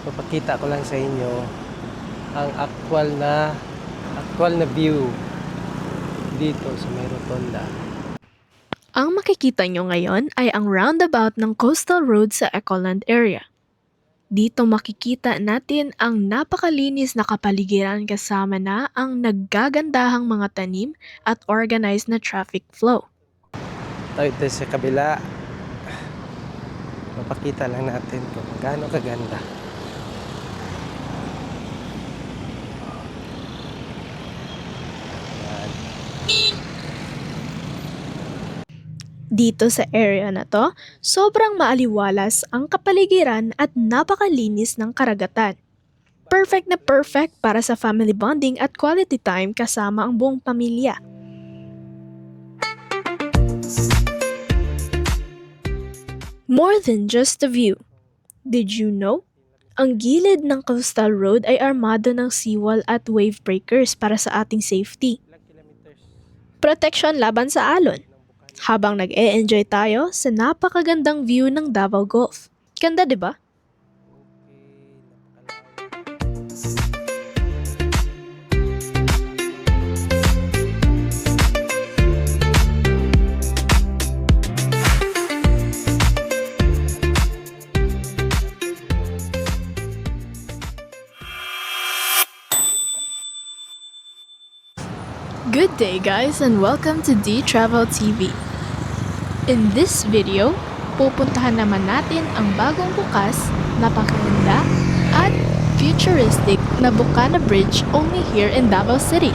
Papakita ko lang sa inyo ang actual na view dito sa may rotonda. Ang makikita nyo ngayon ay ang roundabout ng Coastal Road sa Ecoland area. Dito makikita natin ang napakalinis na kapaligiran kasama na ang naggagandahang mga tanim at organized na traffic flow. Ito sa kabila. Papakita lang natin kung gaano kaganda. Yan. Dito sa area na to, sobrang maaliwalas ang kapaligiran at napakalinis ng karagatan. Perfect na perfect para sa family bonding at quality time kasama ang buong pamilya. More than just a view. Did you know? Ang gilid ng Coastal Road ay armado ng seawall at wave breakers para sa ating safety. Ilang kilometers? Protection laban sa alon. Habang nag-e-enjoy tayo sa napakagandang view ng Davao Gulf. Ganda, di ba? Good day guys and welcome to D Travel TV. In this video, pupuntahan naman natin ang bagong bukas, napakaganda at futuristic na Bocana Bridge only here in Davao City.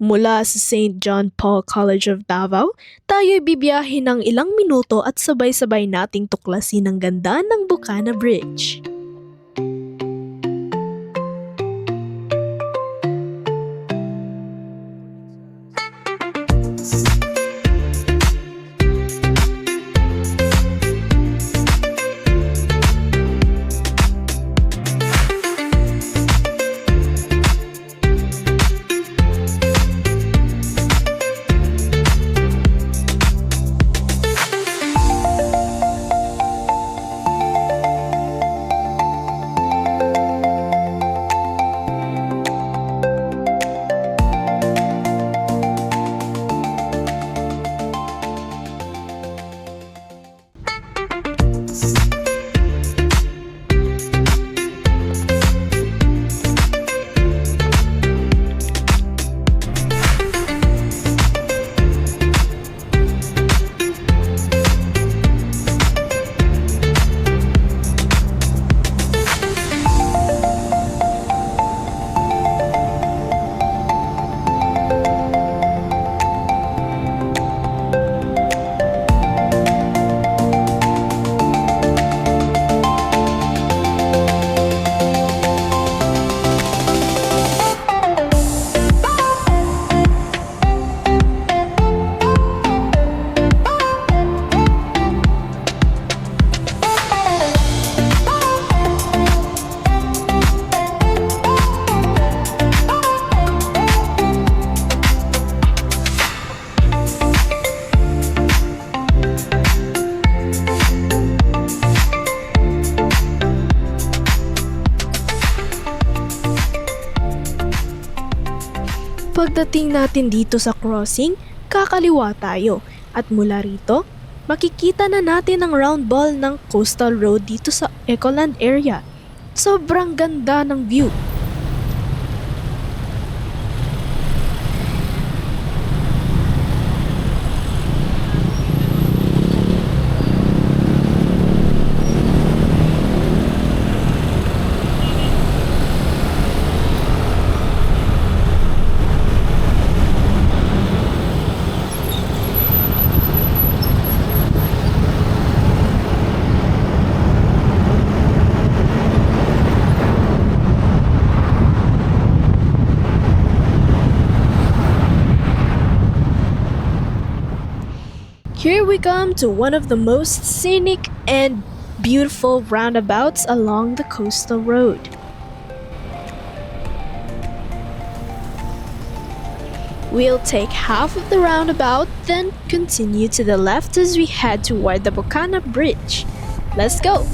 Mula sa St. John Paul College of Davao, tayo'y bibiyahin ng ilang minuto at sabay-sabay nating tuklasin ang ganda ng Bocana Bridge. Pagdating natin dito sa crossing, kakaliwa tayo at mula rito, makikita na natin ang round ball ng Coastal Road dito sa Ecoland area. Sobrang ganda ng view. Here we come to one of the most scenic and beautiful roundabouts along the coastal road. We'll take half of the roundabout, then continue to the left as we head toward the Bocana Bridge. Let's go!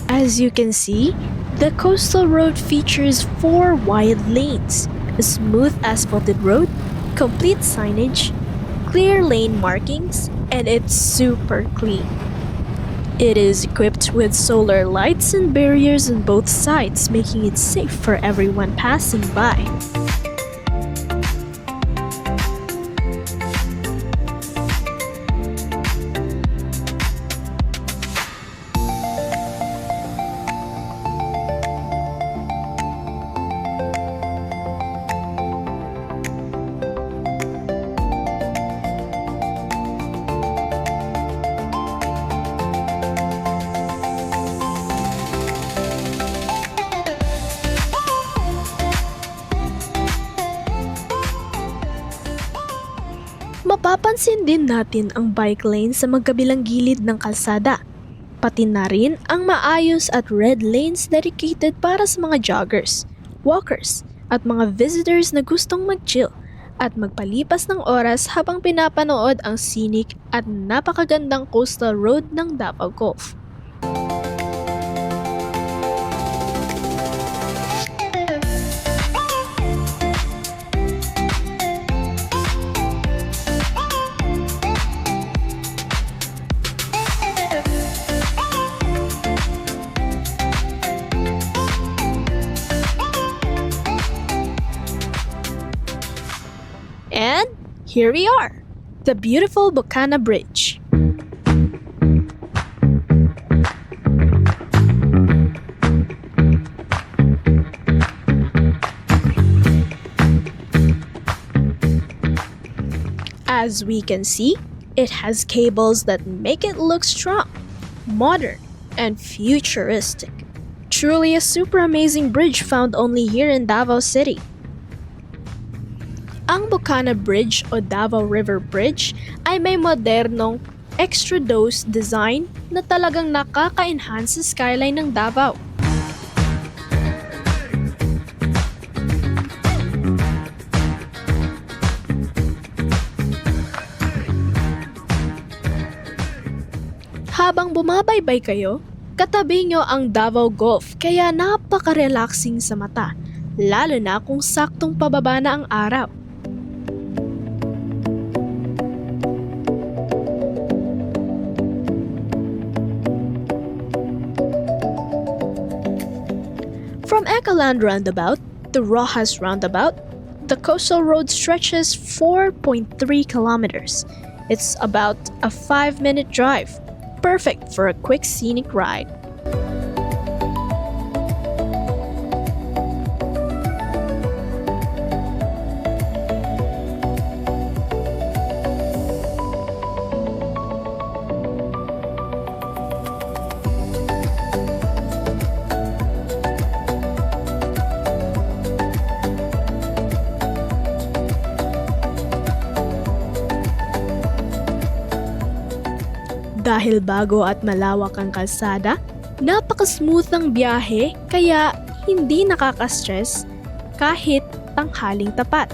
As you can see, the coastal road features 4 wide lanes, a smooth asphalted road, complete signage, clear lane markings, and it's super clean. It is equipped with solar lights and barriers on both sides, making it safe for everyone passing by. Mapapansin din natin ang bike lane sa magkabilang gilid ng kalsada. Pati na rin ang maayos at red lanes dedicated para sa mga joggers, walkers, at mga visitors na gustong mag-chill at magpalipas ng oras habang pinapanood ang scenic at napakagandang coastal road ng Davao Gulf. And here we are, the beautiful Bocana Bridge. As we can see, it has cables that make it look strong, modern, and futuristic. Truly a super amazing bridge found only here in Davao City. Ang Bocana Bridge o Davao River Bridge ay may modernong extra dose design na talagang nakaka-enhance sa skyline ng Davao. Habang bumabaybay kayo, katabi nyo ang Davao Gulf kaya napaka-relaxing sa mata, lalo na kung saktong pababa na ang araw. From Ecoland Roundabout to Rojas Roundabout, the coastal road stretches 4.3 kilometers. It's about a 5-minute drive, perfect for a quick scenic ride. Dahil bago at malawak ang kalsada, napaka-smooth ang biyahe kaya hindi nakaka-stress kahit tanghaling tapat.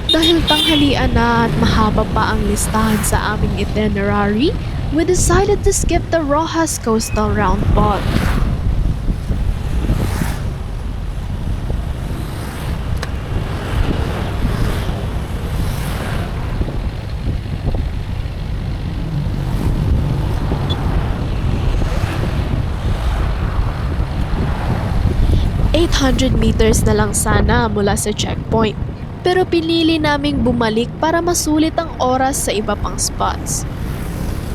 Dahil tanghalian na at mahaba pa ang listahan sa aming itinerary, we decided to skip the Rojas Coastal Round Ball. "800 meters na lang sana mula sa checkpoint, pero pinili naming bumalik para masulit ang oras sa iba pang spots.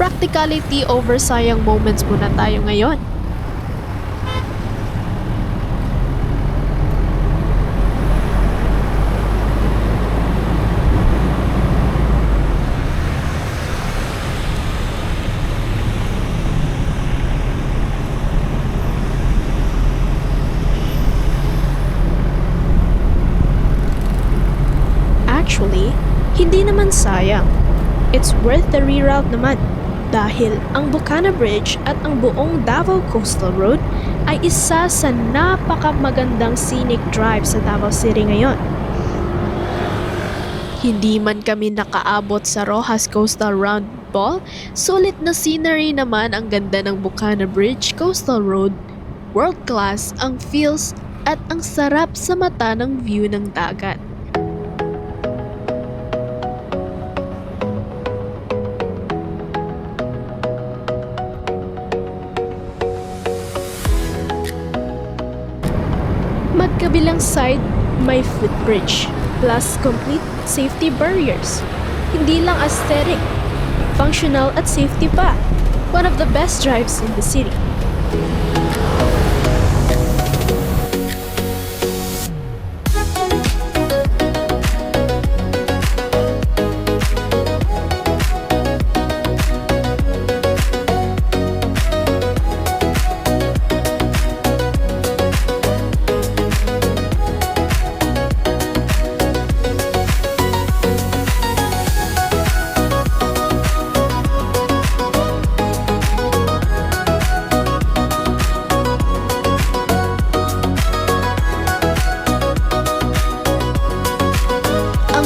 Practicality over sayang moments muna tayo ngayon." Actually, hindi naman sayang. It's worth the reroute naman dahil ang Bucana Bridge at ang buong Davao Coastal Road ay isa sa napakamagandang scenic drive sa Davao City ngayon. Hindi man kami nakaabot sa Rojas Coastal Round Ball, sulit na scenery naman ang ganda ng Bucana Bridge Coastal Road. World class ang feels at ang sarap sa mata ng view ng dagat. Magkabilang side, may footbridge, plus complete safety barriers. Hindi lang aesthetic, functional at safety pa. One of the best drives in the city.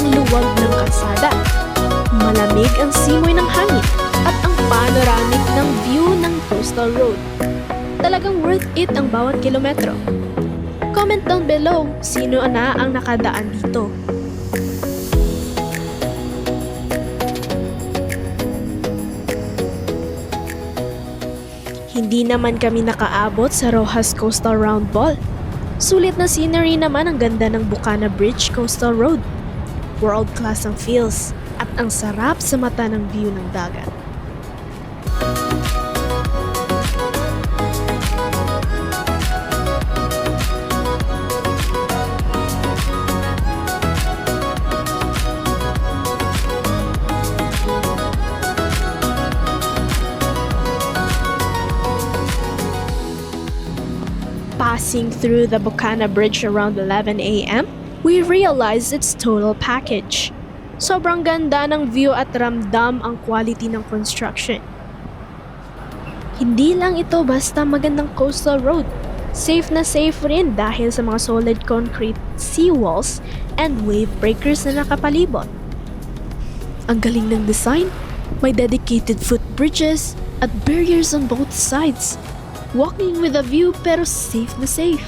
Luwag ng kalsada, malamig ang simoy ng hangin, at ang panoramic ng view ng coastal road. Talagang worth it ang bawat kilometro. Comment down below sino na ang nakadaan dito. Hindi naman kami nakaabot sa Rojas Coastal Round Ball. Sulit na scenery naman ang ganda ng Bucana Bridge Coastal Road. World class ang feels at ang sarap sa mata ng view ng dagat. Passing through the Bucana Bridge around 11 a.m., we realized its total package. Sobrang ganda ng view at ramdam ang quality ng construction. Hindi lang ito basta magandang coastal road. Safe na safe rin dahil sa mga solid concrete seawalls and wave breakers na nakapalibot. Ang galing ng design, may dedicated footbridges at barriers on both sides. Walking with a view pero safe na safe.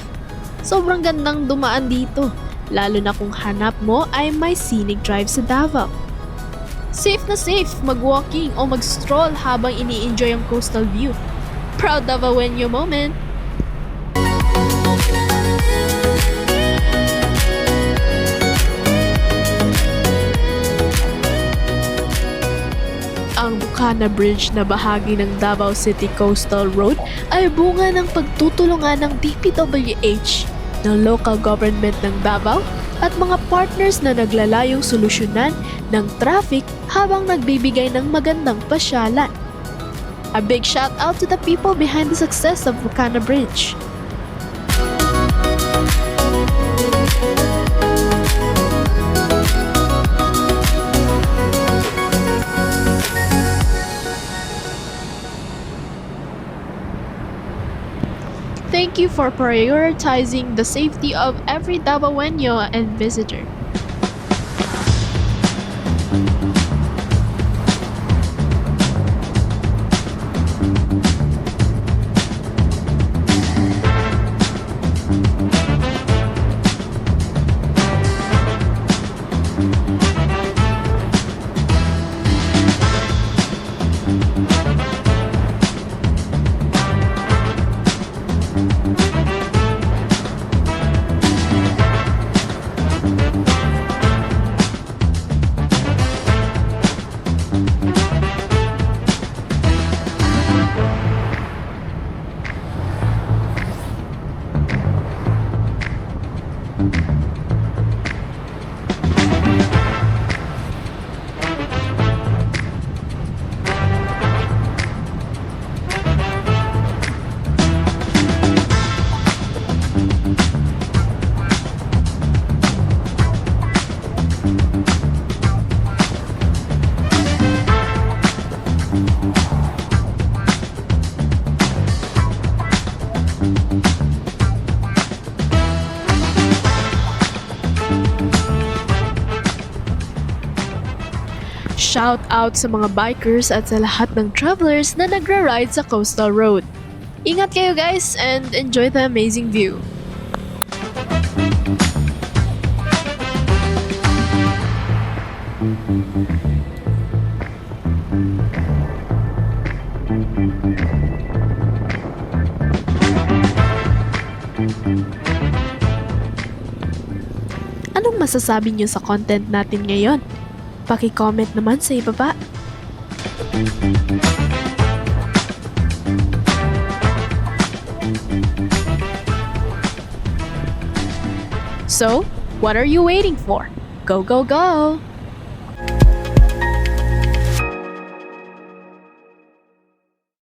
Sobrang gandang dumaan dito. Lalo na kung hanap mo ay may scenic drive sa Davao. Safe na safe mag-walking o mag-stroll habang ini-enjoy ang coastal view. Proud Davaoenyo moment! Ang Bucana Bridge na bahagi ng Davao City Coastal Road ay bunga ng pagtutulungan ng DPWH, ng local government ng Davao at mga partners na naglalayong solusyonan ng traffic habang nagbibigay ng magandang pasyalan. A big shout out to the people behind the success of Bucana Bridge. Thank you for prioritizing the safety of every Davaoenyo and visitor. Shout out sa mga bikers at sa lahat ng travelers na nagra-ride sa Coastal Road. Ingat kayo guys and enjoy the amazing view. Anong masasabi niyo sa content natin ngayon? Paki-comment naman sa ibaba. So, what are you waiting for? Go, go, go!